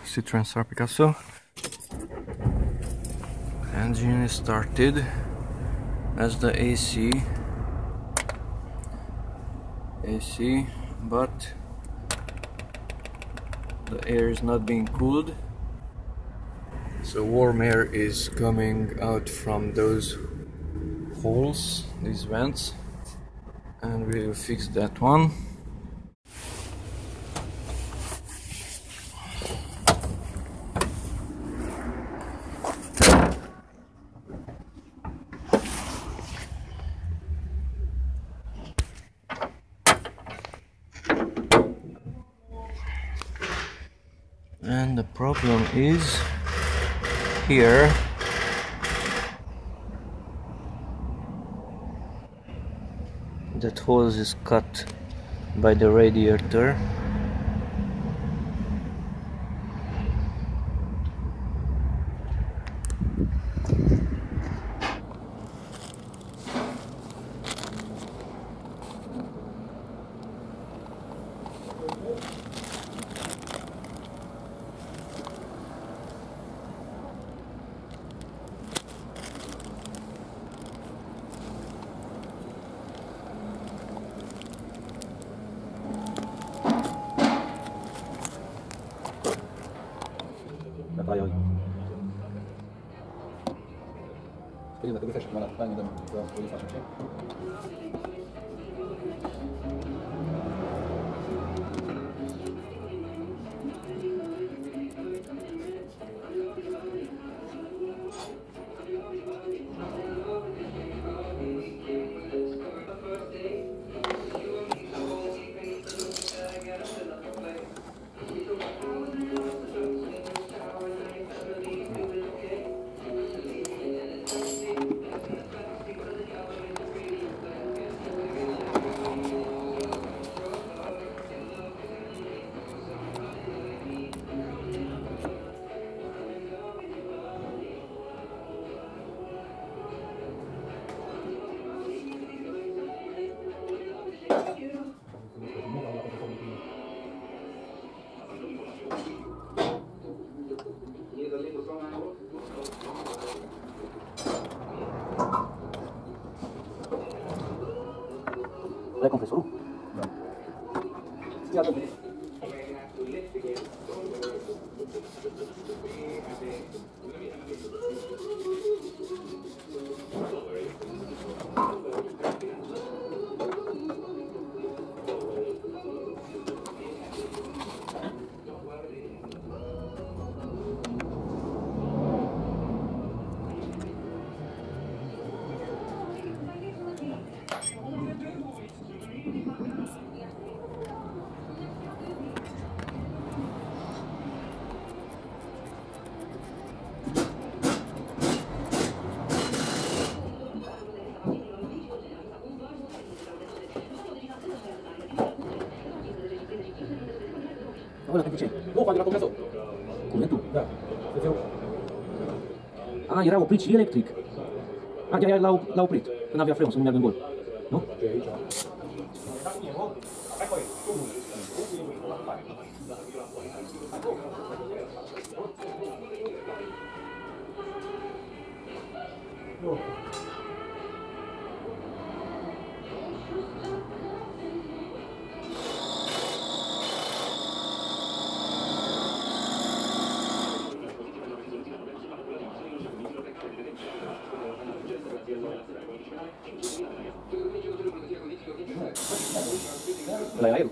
Citroen Star Picasso. Engine is started. That's the AC, but the air is not being cooled, so warm air is coming out from those holes, these vents, and we'll fix that one. And the problem is here. That hose is cut by the radiator. Tayo. Speriamo che faccia una bagna da poi faccio. Dai compresorul? Da. Ăla pentru ce? Nu, fac de la compresor. Curentul? Da. A, era oprit și electric. A, de-aia l-a oprit, când avea frâu, să nu meargă în gol. Nu? Ăla era el.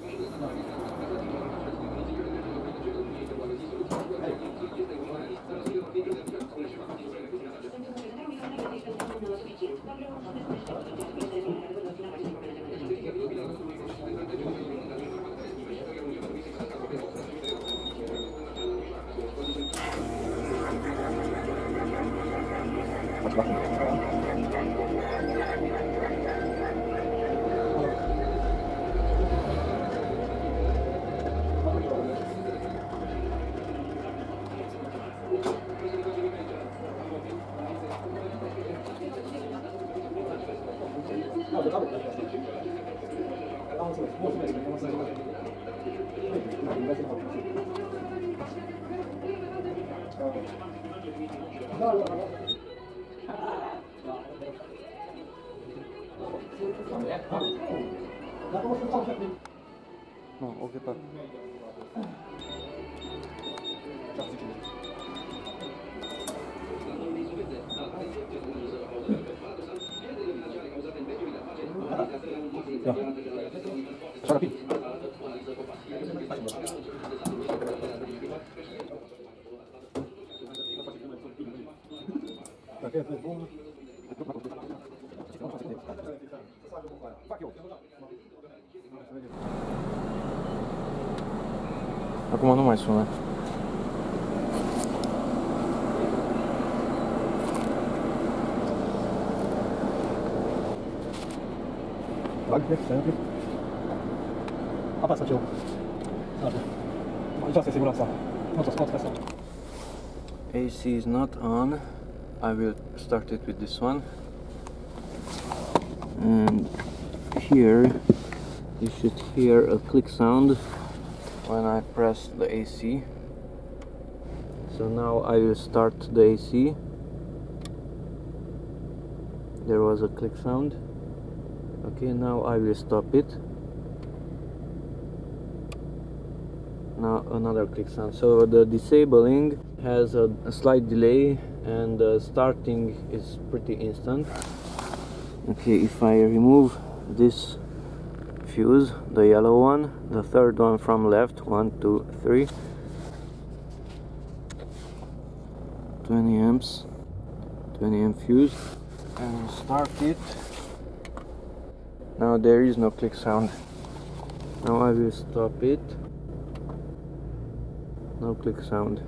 No, ok, tak. Ja. Schau rapid. Acum nu mai sună. Bag, sempre. Apasă ce-o. Mai jos e siguranța. Nu să scoți asta. AC is not on. I will start it with this one. And here you should hear a click sound when I press the AC. So now I will start the AC. There was a click sound. Okay, now I will stop it. Now another click sound. So the disabling has a slight delay and the starting is pretty instant. Okay, if I remove this fuse, the yellow one, the third one from left, 1, 2, 3, 20 amps, 20 amp fuse, and start it. Now there is no click sound. Now I will stop it. No click sound.